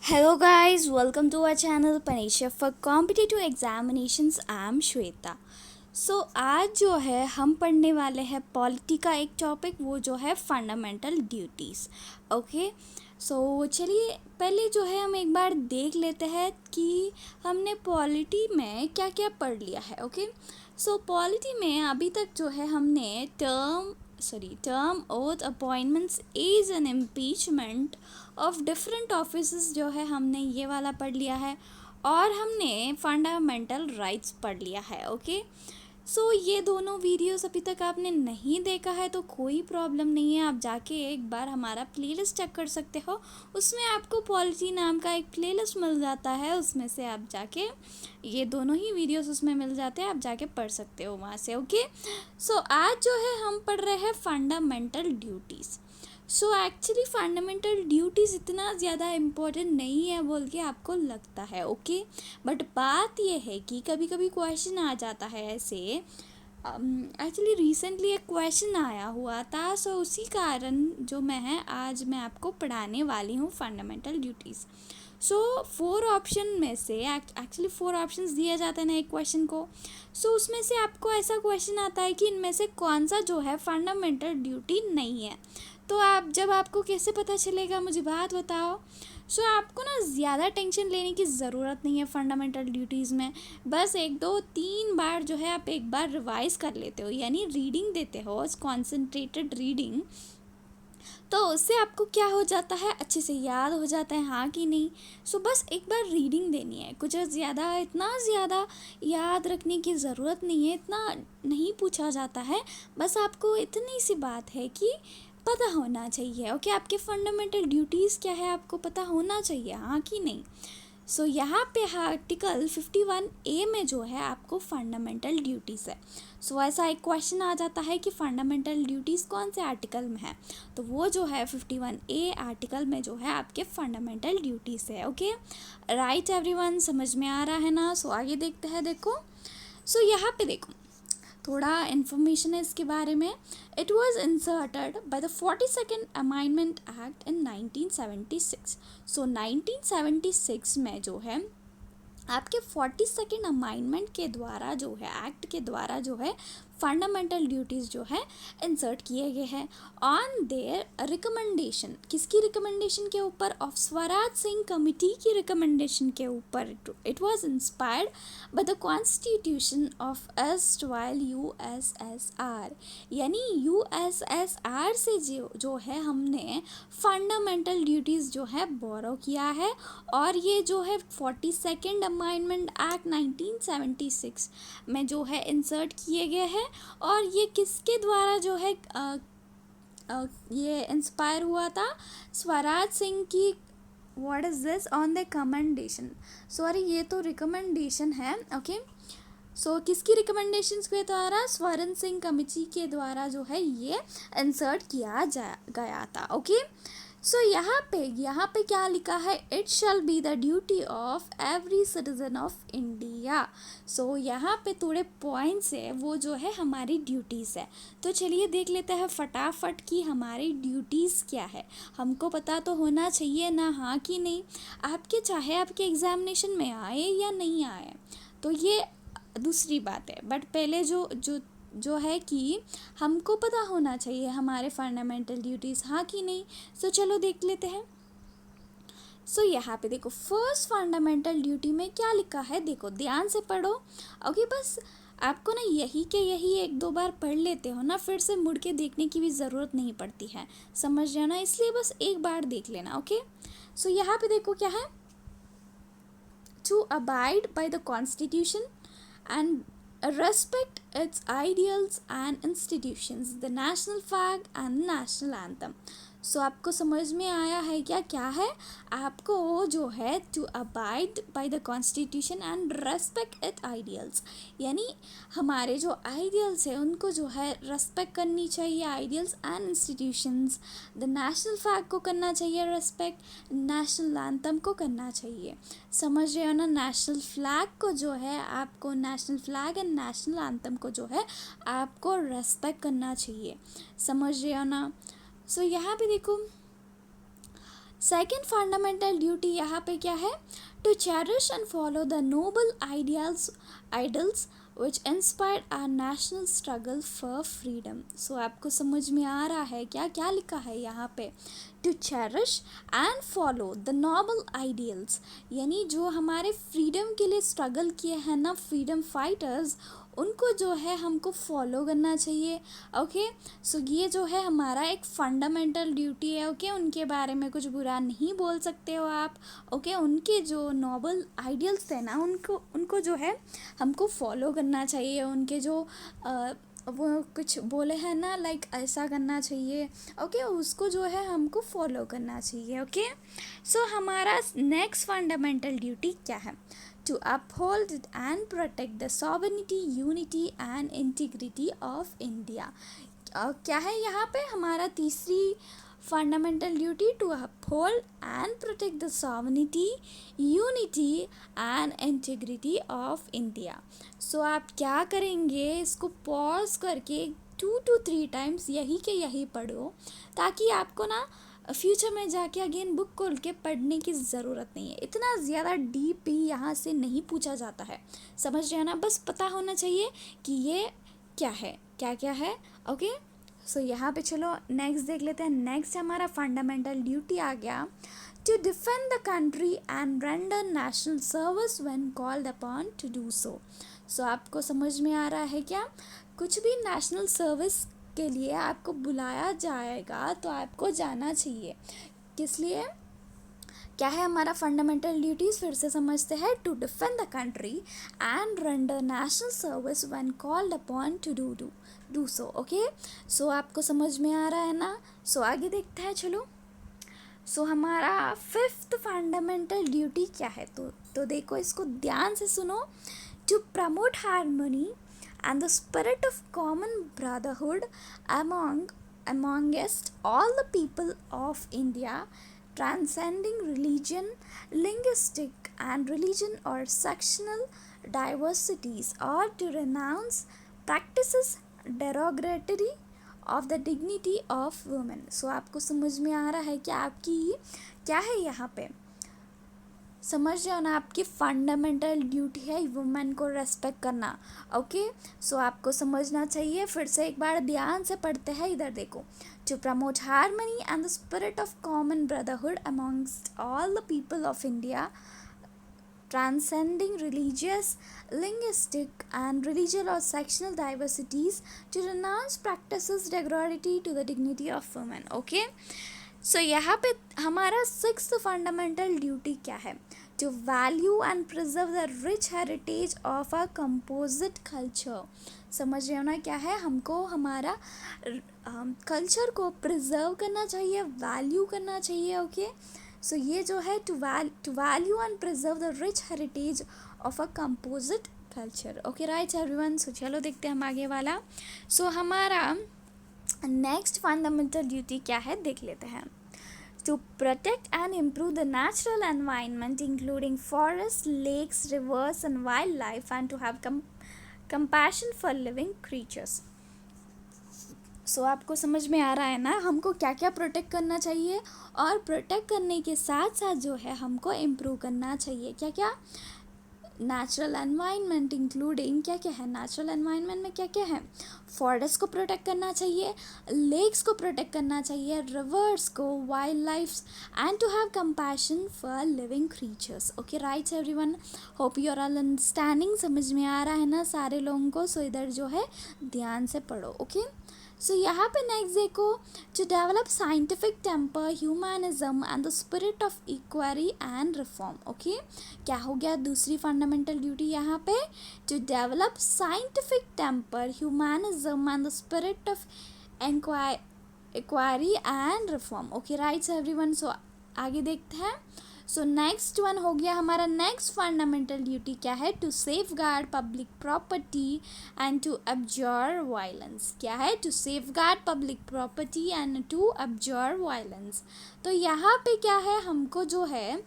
Hello guys, welcome to our channel Panisha for Competitive Examinations. I am Shweta. आज जो है हम पढ़ने वाले हैं पॉलिटी का एक टॉपिक, वो जो है फंडामेंटल ड्यूटीज़. ओके, चलिए पहले जो है हम एक बार देख लेते हैं कि हमने पॉलिटी में क्या क्या पढ़ लिया है. ओके, पॉलिटी में अभी तक जो है हमने term oath appointments as an impeachment of different offices जो है हमने ये वाला पढ़ लिया है, और हमने फंडामेंटल राइट्स पढ़ लिया है. ओके, ये दोनों वीडियोस अभी तक आपने नहीं देखा है तो कोई प्रॉब्लम नहीं है, आप जाके एक बार हमारा प्लेलिस्ट चेक कर सकते हो. उसमें आपको पॉलिटी नाम का एक प्लेलिस्ट मिल जाता है, उसमें से आप जाके ये दोनों ही वीडियोस उसमें मिल जाते हैं, आप जाके पढ़ सकते हो वहाँ से. ओके, आज जो है हम पढ़ रहे हैं fundamental duties. Actually fundamental duties इतना ज़्यादा इम्पोर्टेंट नहीं है बोल के आपको लगता है. ओके, बट बात यह है कि कभी कभी क्वेश्चन आ जाता है ऐसे. एक्चुअली रिसेंटली एक क्वेश्चन आया हुआ था, उसी कारण जो आज मैं आपको पढ़ाने वाली हूँ फंडामेंटल ड्यूटीज़. 4 ऑप्शन में से एक्चुअली 4 ऑप्शंस दिए जाते हैं ना एक क्वेश्चन को. उसमें से आपको ऐसा क्वेश्चन आता है कि इनमें से कौन सा जो है फंडामेंटल ड्यूटी नहीं है. तो आपको कैसे पता चलेगा, मुझे बात बताओ. आपको ना ज़्यादा टेंशन लेने की ज़रूरत नहीं है फंडामेंटल ड्यूटीज़ में. बस 1 2 3 बार जो है आप एक बार रिवाइज़ कर लेते हो, यानी रीडिंग देते हो, कॉन्सेंट्रेटेड रीडिंग. तो उससे आपको क्या हो जाता है, अच्छे से याद हो जाता है, हाँ कि नहीं. बस एक बार रीडिंग देनी है, कुछ इतना ज़्यादा याद रखने की ज़रूरत नहीं है, इतना नहीं पूछा जाता है. बस आपको इतनी सी बात है कि पता होना चाहिए. ओके, आपके फंडामेंटल ड्यूटीज़ क्या है आपको पता होना चाहिए, हाँ कि नहीं. यहाँ पे आर्टिकल 51A में जो है आपको फंडामेंटल ड्यूटीज़ है. ऐसा एक क्वेश्चन आ जाता है कि फंडामेंटल ड्यूटीज़ कौन से आर्टिकल में है, तो वो जो है 51A आर्टिकल में जो है आपके फंडामेंटल ड्यूटीज़ है. ओके, राइट एवरीवन, समझ में आ रहा है ना. आगे देखते हैं. देखो, यहाँ पे देखो थोड़ा इन्फॉर्मेशन है इसके बारे में. It was inserted by the 42nd amendment act in 1976. 1976 में जो है आपके 42nd अमेंडमेंट के द्वारा जो है, एक्ट के द्वारा जो है फंडामेंटल ड्यूटीज़ जो है इंसर्ट किए गए हैं ऑन देयर रिकमेंडेशन. किसकी रिकमेंडेशन के ऊपर, ऑफ स्वराज सिंह कमिटी की रिकमेंडेशन के ऊपर. It was inspired by the constitution of erstwhile USSR. यानी यूएसएसआर से जो है हमने फंडामेंटल ड्यूटीज़ जो है बोरो किया है, और ये जो है 42nd अमेंडमेंट एक्ट 1976 में जो है इंसर्ट किए गए हैं. और ये किसके द्वारा जो है ये इंस्पायर हुआ था, स्वराज सिंह की. What is this, on the commendation, sorry ये तो रिकमेंडेशन है. ओके, किसकी रिकमेंडेशंस के द्वारा, स्वरण सिंह कमेटी के द्वारा जो है ये इंसर्ट किया गया था. ओके, यहाँ पे क्या लिखा है, it shall be the duty of every citizen of India. यहाँ पे थोड़े पॉइंट्स है, वो जो है हमारी ड्यूटीज़ है. तो चलिए देख लेते हैं फटाफट कि हमारी ड्यूटीज़ क्या है. हमको पता तो होना चाहिए ना, हाँ कि नहीं. चाहे आपके एग्जामिनेशन में आए या नहीं आए तो ये दूसरी बात है, बट पहले जो है कि हमको पता होना चाहिए हमारे फंडामेंटल ड्यूटीज़, हाँ कि नहीं. चलो देख लेते हैं. यहाँ पे देखो फर्स्ट फंडामेंटल ड्यूटी में क्या लिखा है, देखो ध्यान से पढ़ो. ओके, बस आपको ना यही 1-2 बार पढ़ लेते हो ना, फिर से मुड़ के देखने की भी ज़रूरत नहीं पड़ती है, समझ जाना, इसलिए बस एक बार देख लेना. ओके, यहाँ पे देखो क्या है, to abide by the constitution and respect its ideals and institutions, the national flag and the national anthem. आपको समझ में आया है क्या है, आपको जो है to abide by the constitution and respect it ideals, यानी हमारे जो आइडियल्स है उनको जो है रेस्पेक्ट करनी चाहिए, ideals and institutions. The national flag को करना चाहिए रेस्पेक्ट, नेशनल एंथम को करना चाहिए. समझ रहे हो ना, नेशनल फ्लैग को जो है आपको, national flag and national anthem को जो है आपको रेस्पेक्ट करना चाहिए. समझ रहे हो ना. यहाँ पे देखो सेकेंड फंडामेंटल ड्यूटी यहाँ पे क्या है? To cherish and follow the noble ideals which inspired our national struggle for freedom. So आपको समझ में आ रहा है क्या क्या लिखा है यहाँ पे? To cherish and follow the noble ideals, यानी जो हमारे फ्रीडम के लिए स्ट्रगल किए हैं ना फ्रीडम फाइटर्स, उनको जो है हमको फॉलो करना चाहिए। ओके, सो ये जो है हमारा एक फंडामेंटल ड्यूटी है। ओके, उनके बारे में कुछ बुरा नहीं बोल सकते हो आप। ओके, उनके जो नोबल आइडियल्स थे ना, उनको जो है हमको फॉलो करना चाहिए। उनके जो वो कुछ बोले हैं ना, लाइक ऐसा करना चाहिए। ओके, उसको जो है हमको फॉलो करना चाहिए। ओके, सो हमारा नेक्स्ट फंडामेंटल ड्यूटी क्या है? To uphold and protect the sovereignty, unity and integrity of India। क्या है यहाँ पे हमारा तीसरी fundamental duty? To uphold and protect the sovereignty, unity and integrity of India. So आप क्या करेंगे, इसको पॉज करके 2 to 3 टाइम्स यही के यही पढ़ो, ताकि आपको ना फ्यूचर में जाके अगेन बुक खोल के पढ़ने की ज़रूरत नहीं है। इतना ज़्यादा डीप भी यहाँ से नहीं पूछा जाता है, समझ रहे हो ना? बस पता होना चाहिए कि ये क्या है, क्या क्या है। ओके, सो यहाँ पे चलो नेक्स्ट देख लेते हैं। नेक्स्ट हमारा फंडामेंटल ड्यूटी आ गया, to defend the country and render national service when called upon to do so. So आपको समझ में आ रहा है क्या? कुछ भी नेशनल सर्विस के लिए आपको बुलाया जाएगा तो आपको जाना चाहिए। किस लिए? क्या है हमारा फंडामेंटल ड्यूटीज़? फिर से समझते हैं। To defend the country and render national service when called upon to do so. Okay, so आपको समझ में आ रहा है ना? सो आगे देखते हैं चलो। सो हमारा फिफ्थ फंडामेंटल ड्यूटी क्या है? तो देखो, इसको ध्यान से सुनो। To promote harmony and the spirit of common brotherhood amongst all the people of India, transcending religion, linguistic and religion or sectional diversities, or to renounce practices derogatory of the dignity of women। सो आपको समझ में आ रहा है कि आपकी क्या है यहाँ पे? समझ जाओ ना, आपकी फंडामेंटल ड्यूटी है वुमेन को रेस्पेक्ट करना। ओके, सो आपको समझना चाहिए। फिर से एक बार ध्यान से पढ़ते हैं, इधर देखो। To promote harmony and the spirit of common brotherhood amongst all the people of India, transcending religious, linguistic and religious or sectional diversities, to renounce practices derogatory to the dignity of women। okay, so यहाँ पे हमारा sixth fundamental duty क्या है? To value and preserve the rich heritage of a composite culture. समझ रहे हो ना क्या है? हमको हमारा कल्चर को प्रिजर्व करना चाहिए, वैल्यू करना चाहिए। ओके, सो ये जो है to value and preserve the rich heritage of a composite culture. Okay, right everyone. So चलो देखते हैं हम आगे वाला। सो हमारा नेक्स्ट फंडामेंटल ड्यूटी क्या है देख लेते हैं। To protect and improve the natural environment including forest, lakes, rivers and wildlife, and to have compassion for living creatures. So आपको समझ में आ रहा है ना हमको क्या क्या प्रोटेक्ट करना चाहिए, और प्रोटेक्ट करने के साथ साथ जो है हमको इम्प्रूव करना चाहिए। क्या क्या? नेचुरल एनवायरनमेंट इंक्लूडिंग क्या क्या है? नेचुरल एनवायरनमेंट में क्या क्या है? फॉरेस्ट को प्रोटेक्ट करना चाहिए, लेक्स को प्रोटेक्ट करना चाहिए, रिवर्स को, wild lifes, and to have compassion for living creatures. Okay, right everyone. Hope you are all understanding. समझ में आ रहा है ना सारे लोगों को? सो इधर जो है ध्यान से पढ़ो। ओके, सो यहाँ पे नेक्स्ट देखो। To develop scientific temper, humanism and the spirit of equality and reform. Okay, क्या हो गया दूसरी फंडामेंटल ड्यूटी यहाँ पे? To develop scientific temper, humanism and the spirit of equality and reform. Okay, rights everyone. So आगे देखते हैं। So next one हो गया हमारा नेक्स्ट फंडामेंटल ड्यूटी क्या है? To safeguard public property and to abjure violence. क्या है? To safeguard public property and to abjure violence. तो यहाँ पे क्या है? हमको जो है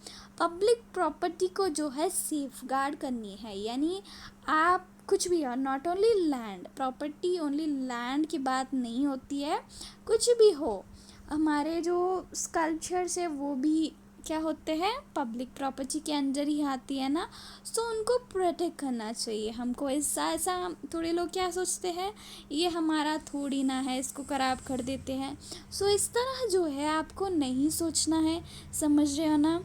पब्लिक प्रॉपर्टी को जो है सेफ गार्ड करनी है, यानी आप कुछ भी हो, not only land property, only land की बात नहीं होती है, कुछ भी हो, हमारे जो स्कल्पचर्स है वो भी क्या होते हैं, पब्लिक प्रॉपर्टी के अंदर ही आती है ना, सो उनको प्रोटेक्ट करना चाहिए हमको। ऐसा ऐसा थोड़े लोग क्या सोचते हैं, ये हमारा थोड़ी ना है, इसको खराब कर देते हैं। सो इस तरह जो है आपको नहीं सोचना है, समझ रहे हो ना।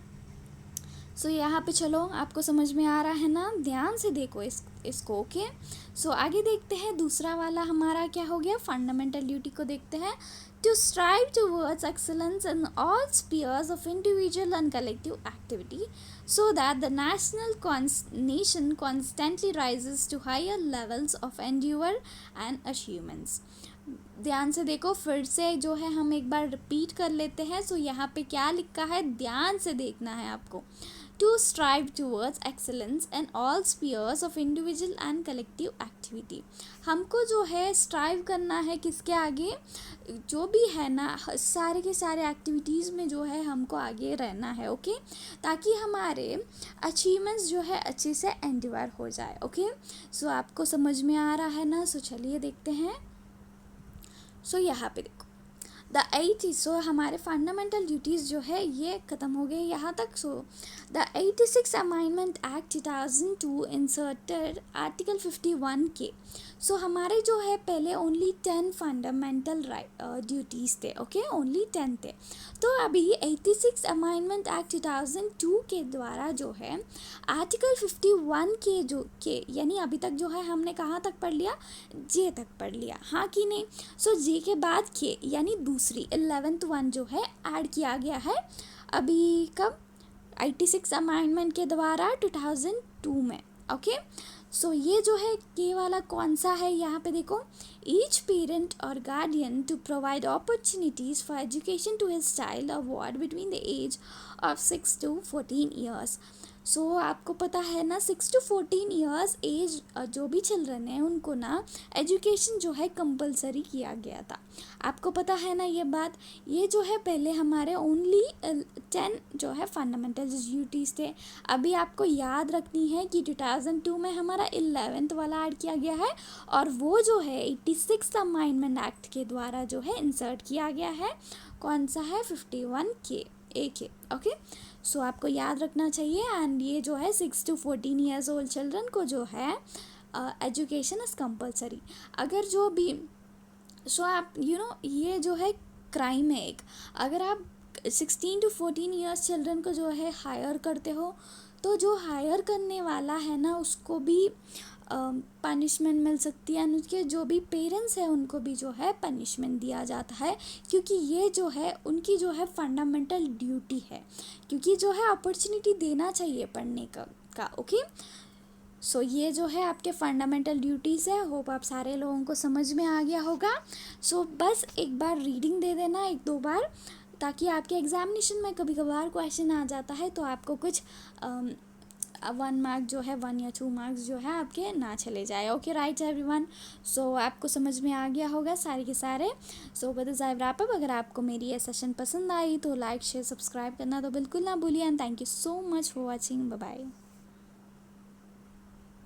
सो यहाँ पे चलो, आपको समझ में आ रहा है ना, ध्यान से देखो इसको। ओके, सो आगे देखते हैं, दूसरा वाला हमारा क्या हो गया, फंडामेंटल ड्यूटी को देखते हैं। To strive towards excellence in all spheres of individual and collective activity so that the nation constantly rises to higher levels of endeavor and achievements। ध्यान से देखो, फिर से जो है हम एक बार रिपीट कर लेते हैं। सो यहाँ पे क्या लिखा है, ध्यान से देखना है आपको। To strive towards excellence in all spheres of individual and collective activity, हमको जो है स्ट्राइव करना है किसके आगे, जो भी है ना, सारे के सारे एक्टिविटीज़ में जो है हमको आगे रहना है। ओके, ताकि हमारे अचीवमेंट्स जो है अच्छे से एंडिवर हो जाए। ओके, सो आपको समझ में आ रहा है ना। सो चलिए देखते हैं। सो यहाँ पे देखो, द 80, सो हमारे फंडामेंटल ड्यूटीज़ जो है ये ख़त्म हो गए यहाँ तक। So the 86 amendment act 2002 inserted article 51 के। सो हमारे जो है पहले ओनली 10 फंडामेंटल ड्यूटीज़ थे। ओके, ओनली 10 थे। तो अभी 86 अमेंडमेंट एक्ट 2002 के द्वारा जो है आर्टिकल 51 के यानी अभी तक जो है हमने कहाँ तक पढ़ लिया, जे तक पढ़ लिया, हाँ कि नहीं। सो जे के बाद के यानी दूसरी 11th वन जो है ऐड किया गया है अभी कब, 86 अमेंडमेंट के द्वारा 2002 में। ओके, सो ये जो है के वाला कौन सा है, यहाँ पे देखो, ईच पेरेंट और guardian to provide opportunities for education to his child award between the age of 6 to 14 years. So आपको पता है ना, 6 to 14 ईयर्स एज जो भी चिल्ड्रन है उनको ना एजुकेशन जो है कंपलसरी किया गया था। आपको पता है ना ये बात। ये जो है पहले हमारे ओनली 10 जो है फंडामेंटल ड्यूटीज़ थे। अभी आपको याद रखनी है कि 2002 में हमारा 11th वाला ऐड किया गया है, और वो जो है 86 अमेंडमेंट एक्ट के द्वारा जो है इंसर्ट किया गया है। कौन सा है, 51 के ए के। ओके, सो आपको याद रखना चाहिए। एंड ये जो है 6 to 14 ईयर्स ओल्ड चिल्ड्रन को जो है एजुकेशन इज़ कंपलसरी। अगर जो भी आप ये जो है क्राइम है एक, अगर आप 16 to 14 ईयर्स चिल्ड्रन को जो है हायर करते हो, तो जो हायर करने वाला है ना उसको भी पनिशमेंट मिल सकती है, उनके जो भी पेरेंट्स हैं उनको भी जो है पनिशमेंट दिया जाता है, क्योंकि ये जो है उनकी जो है फंडामेंटल ड्यूटी है, क्योंकि जो है अपॉर्चुनिटी देना चाहिए पढ़ने का। ओके, सो ये जो है आपके फंडामेंटल ड्यूटीज़ है। होप आप सारे लोगों को समझ में आ गया होगा। सो बस एक बार रीडिंग दे देना 1-2 बार, ताकि आपके एग्जामिनेशन में कभी कभार क्वेश्चन आ जाता है तो आपको कुछ 1 मार्क जो है 1 या 2 मार्क्स जो है आपके ना चले जाए। Okay, right everyone. सो आपको समझ में आ गया होगा सारे के सारे। So with this I wrap up. अगर आपको मेरी ये सेशन पसंद आई तो लाइक शेयर सब्सक्राइब करना तो बिल्कुल ना भूलिए। And thank you so much for watching. Bye bye.